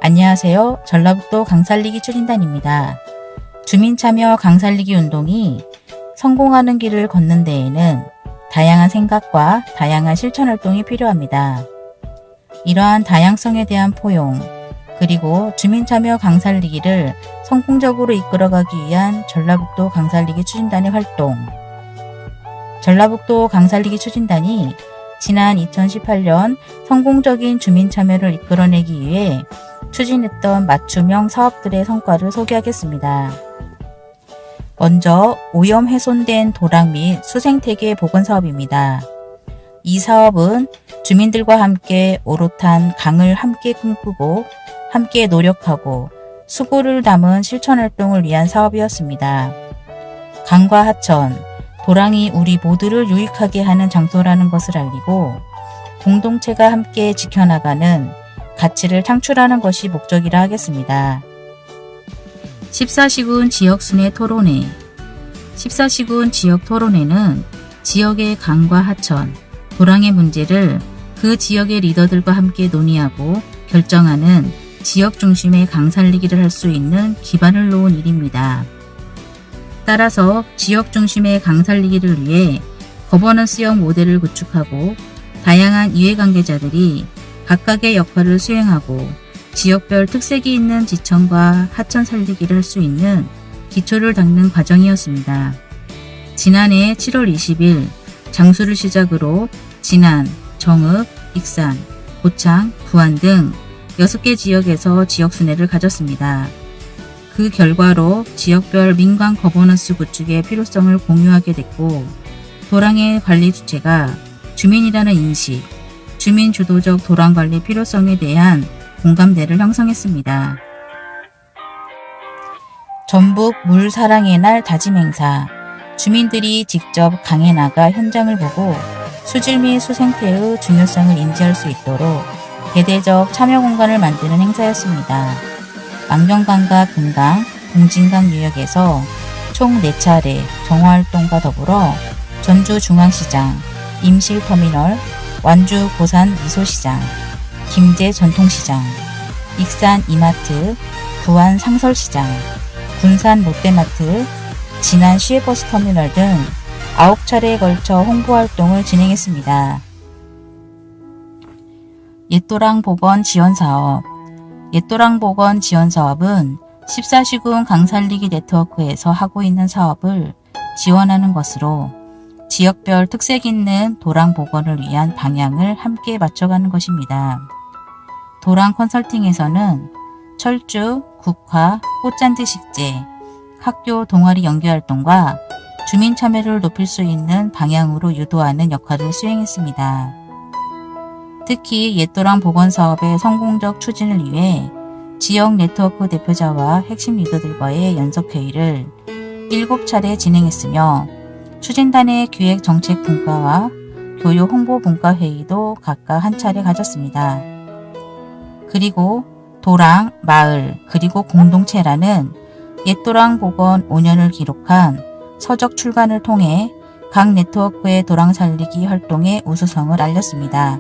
안녕하세요. 전라북도 강살리기 추진단입니다. 주민참여 강살리기 운동이 성공하는 길을 걷는 데에는 다양한 생각과 다양한 실천 활동이 필요합니다. 이러한 다양성에 대한 포용, 그리고 주민참여 강살리기를 성공적으로 이끌어가기 위한 전라북도 강살리기 추진단의 활동. 전라북도 강살리기 추진단이 지난 2018년 성공적인 주민참여를 이끌어내기 위해 추진했던 맞춤형 사업들의 성과를 소개하겠습니다. 먼저 오염 훼손된 도랑 및 수생태계 복원 사업입니다. 이 사업은 주민들과 함께 오롯한 강을 함께 꿈꾸고 함께 노력하고 수고를 담은 실천 활동을 위한 사업이었습니다. 강과 하천, 도랑이 우리 모두를 유익하게 하는 장소라는 것을 알리고 공동체가 함께 지켜나가는 가치를 창출하는 것이 목적이라 하겠습니다. 14시군 지역순회 토론회 14시군 지역 토론회는 지역의 강과 하천, 도랑의 문제를 그 지역의 리더들과 함께 논의하고 결정하는 지역 중심의 강살리기를 할 수 있는 기반을 놓은 일입니다. 따라서 지역 중심의 강살리기를 위해 거버넌스형 모델을 구축하고 다양한 이해관계자들이 각각의 역할을 수행하고 지역별 특색이 있는 지천과 하천 살리기를 할 수 있는 기초를 닦는 과정이었습니다. 지난해 7월 20일 장수를 시작으로 진안, 정읍, 익산, 고창, 부안 등 6개 지역에서 지역순회를 가졌습니다. 그 결과로 지역별 민관 거버넌스 구축의 필요성을 공유하게 됐고 도랑의 관리 주체가 주민이라는 인식, 주민 주도적 도랑 관리 필요성에 대한 공감대를 형성했습니다. 전북 물 사랑의 날 다짐 행사. 주민들이 직접 강에 나가 현장을 보고 수질 및 수생태의 중요성을 인지할 수 있도록 대대적 참여 공간을 만드는 행사였습니다. 망경강과 금강, 동진강 유역에서 총 4차례 정화활동과 더불어 전주중앙시장, 임실터미널, 완주 고산 미소시장, 김제 전통시장, 익산 이마트, 부안 상설시장, 군산 롯데마트, 진안 시외버스터미널 등 9차례에 걸쳐 홍보활동을 진행했습니다. 옛도랑 복원 지원사업 옛도랑 복원 지원사업은 14시군 강살리기 네트워크에서 하고 있는 사업을 지원하는 것으로 지역별 특색 있는 도랑 복원을 위한 방향을 함께 맞춰가는 것입니다. 도랑 컨설팅에서는 철쭉, 국화, 꽃잔디 식재, 학교 동아리 연계활동과 주민 참여를 높일 수 있는 방향으로 유도하는 역할을 수행했습니다. 특히 옛도랑 복원 사업의 성공적 추진을 위해 지역 네트워크 대표자와 핵심 리더들과의 연석회의를 7차례 진행했으며 추진단의 기획 정책 분과와 교육 홍보 분과 회의도 각각 한 차례 가졌습니다. 그리고 도랑, 마을, 그리고 공동체라는 옛도랑 복원 5년을 기록한 서적 출간을 통해 각 네트워크의 도랑 살리기 활동의 우수성을 알렸습니다.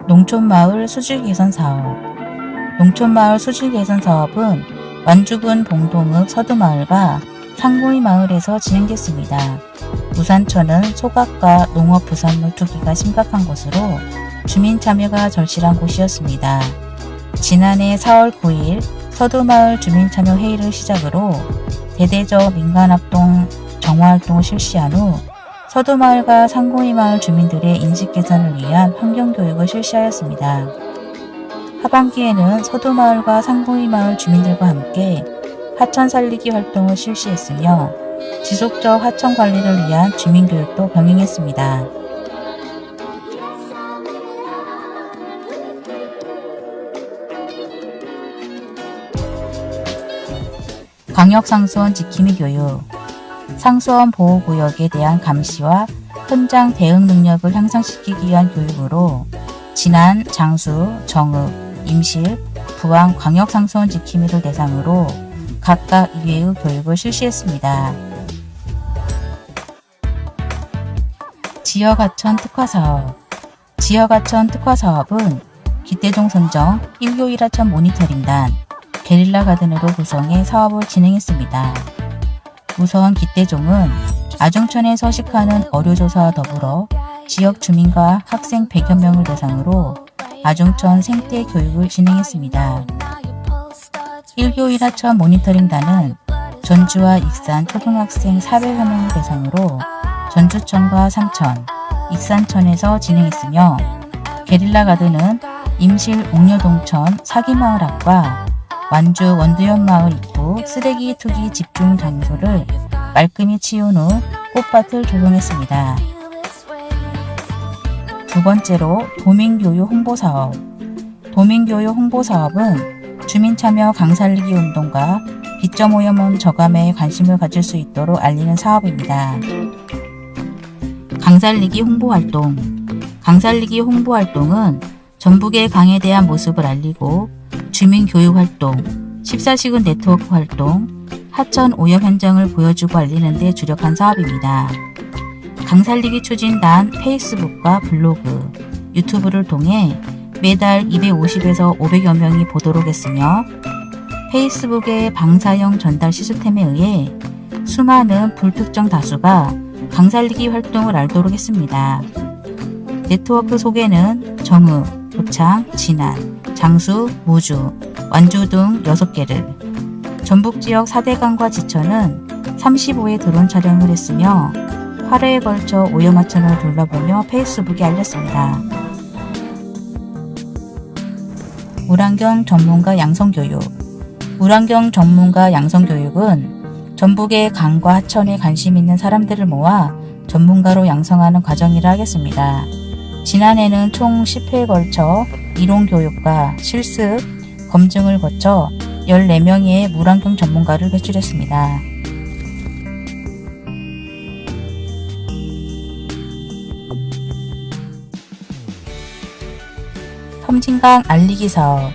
농촌마을 수질 개선 사업 농촌마을 수질 개선 사업은 완주군 봉동읍 서두마을과 상고이 마을에서 진행됐습니다. 우산천은 소각과 농업 부산물 투기가 심각한 곳으로 주민 참여가 절실한 곳이었습니다. 지난해 4월 9일 서두마을 주민참여 회의를 시작으로 대대적 민간합동 정화활동을 실시한 후 서두마을과 상고이 마을 주민들의 인식 개선을 위한 환경교육을 실시하였습니다. 하반기에는 서두마을과 상고이 마을 주민들과 함께 하천 살리기 활동을 실시했으며 지속적 하천 관리를 위한 주민교육도 병행했습니다. 광역상수원 지킴이 교육 상수원 보호구역에 대한 감시와 현장 대응 능력을 향상시키기 위한 교육으로 진안, 장수, 정읍, 임실, 부안 광역상수원 지킴이를 대상으로 각각 2회의 교육을 실시했습니다. 지역하천 특화사업. 지역하천 특화사업은 기대종 선정 1교 1하천 모니터링단 게릴라 가든으로 구성해 사업을 진행했습니다. 우선 기대종은 아중천에 서식하는 어류조사와 더불어 지역 주민과 학생 100여 명을 대상으로 아중천 생태 교육을 진행했습니다. 1교 1하천 모니터링단은 전주와 익산 초등학생 400여 명을 대상으로 전주천과 삼천, 익산천에서 진행했으며 게릴라 가든은 임실 옥녀동천 사기마을 앞과 완주 원두현마을 입구 쓰레기 투기 집중 장소를 말끔히 치운 후 꽃밭을 조성했습니다. 두 번째로 도민교육 홍보사업. 도민교육 홍보사업은 주민참여 강살리기 운동과 빚점오염원 저감에 관심을 가질 수 있도록 알리는 사업입니다. 강살리기 홍보활동. 강살리기 홍보활동은 전북의 강에 대한 모습을 알리고 주민교육활동, 14시군 네트워크 활동, 하천 오염 현장을 보여주고 알리는 데 주력한 사업입니다. 강살리기 추진단 페이스북과 블로그, 유튜브를 통해 매달 250에서 500여 명이 보도록 했으며 페이스북의 방사형 전달 시스템에 의해 수많은 불특정 다수가 강살리기 활동을 알도록 했습니다. 네트워크 속에는 정읍, 도창, 진안, 장수, 무주, 완주 등 6개를, 전북 지역 4대강과 지천은 35회 드론 촬영을 했으며 8회에 걸쳐 오염하천을 둘러보며 페이스북에 알렸습니다. 물환경 전문가 양성교육. 물환경 전문가 양성교육은 전북의 강과 하천에 관심 있는 사람들을 모아 전문가로 양성하는 과정이라 하겠습니다. 지난해는 총 10회에 걸쳐 이론교육과 실습, 검증을 거쳐 14명의 물환경 전문가를 배출했습니다. 섬진강 알리기 사업.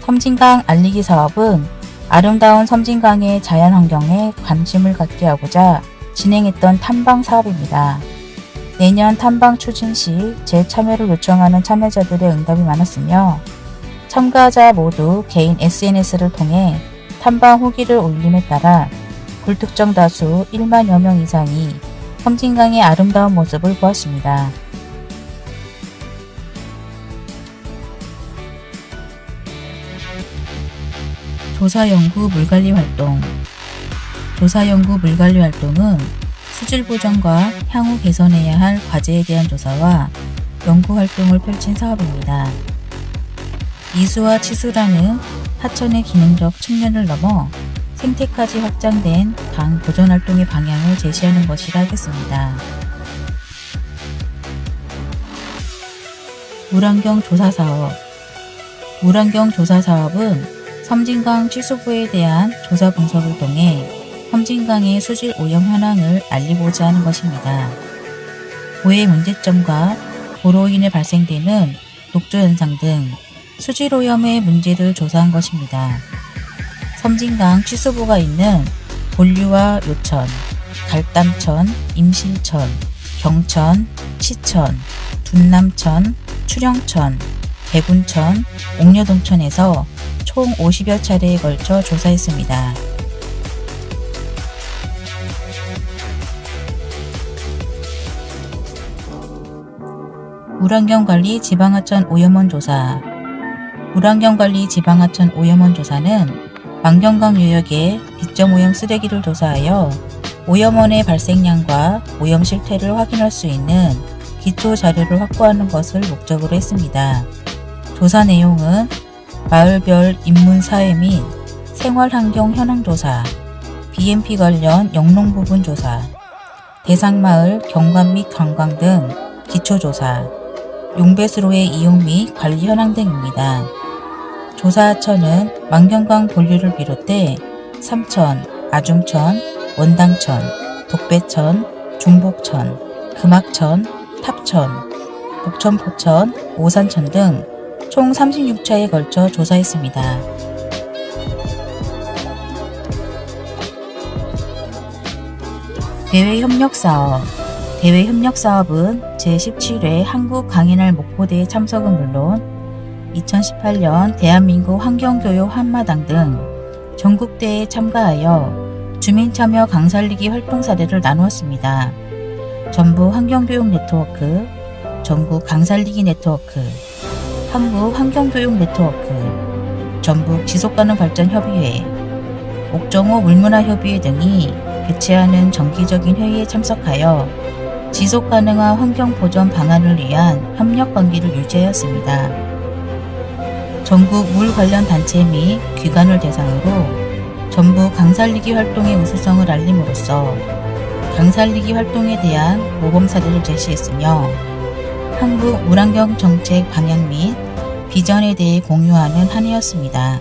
섬진강 알리기 사업은 아름다운 섬진강의 자연환경에 관심을 갖게 하고자 진행했던 탐방 사업입니다. 내년 탐방 추진 시 재참여를 요청하는 참여자들의 응답이 많았으며 참가자 모두 개인 SNS를 통해 탐방 후기를 올림에 따라 불특정 다수 1만여 명 이상이 섬진강의 아름다운 모습을 보았습니다. 조사연구 물관리 활동. 조사연구 물관리 활동은 수질 보정과 향후 개선해야 할 과제에 대한 조사와 연구 활동을 펼친 사업입니다. 이수와 치수라는 하천의 기능적 측면을 넘어 생태까지 확장된 강 보존 활동의 방향을 제시하는 것이라 하겠습니다. 물환경 조사 사업. 물환경 조사 사업은 섬진강 취수부에 대한 조사 분석을 통해 섬진강의 수질 오염 현황을 알리고자 하는 것입니다. 고의 문제점과 고로 인해 발생되는 녹조 현상 등 수질 오염의 문제를 조사한 것입니다. 섬진강 취수부가 있는 본류와 요천, 갈담천, 임실천, 경천, 치천, 둔남천, 추령천, 백운천, 옥녀동천에서 총 50여 차례에 걸쳐 조사했습니다. 물환경관리 지방하천 오염원 조사. 물환경관리 지방하천 오염원 조사는 만경강 유역의 빚점오염 쓰레기를 조사하여 오염원의 발생량과 오염 실태를 확인할 수 있는 기초 자료를 확보하는 것을 목적으로 했습니다. 조사 내용은 마을별 인문사회 및 생활환경 현황조사, BMP 관련 영농 부분 조사, 대상마을 경관 및 관광 등 기초조사, 용배수로의 이용 및 관리 현황 등입니다. 조사하천은 만경강 본류를 비롯해 삼천, 아중천, 원당천, 독배천, 중복천, 금악천, 탑천, 북천포천, 오산천 등 총 36차에 걸쳐 조사했습니다. 대외협력사업. 대외 협력 사업은 제17회 한국 강인할 목포대회 참석은 물론 2018년 대한민국 환경교육 한마당 등 전국대회에 참가하여 주민참여 강살리기 활동 사례를 나누었습니다. 전북 환경교육 네트워크, 전국 강살리기 네트워크, 한국 환경교육 네트워크, 전북 지속가능발전협의회, 옥정호 물문화협의회 등이 개최하는 정기적인 회의에 참석하여 지속가능한 환경보전 방안을 위한 협력관계를 유지하였습니다. 전국 물 관련 단체 및 기관을 대상으로 전북 강살리기 활동의 우수성을 알림으로써 강살리기 활동에 대한 모범 사례를 제시했으며 한국 물환경 정책 방향 및 비전에 대해 공유하는 한 해였습니다.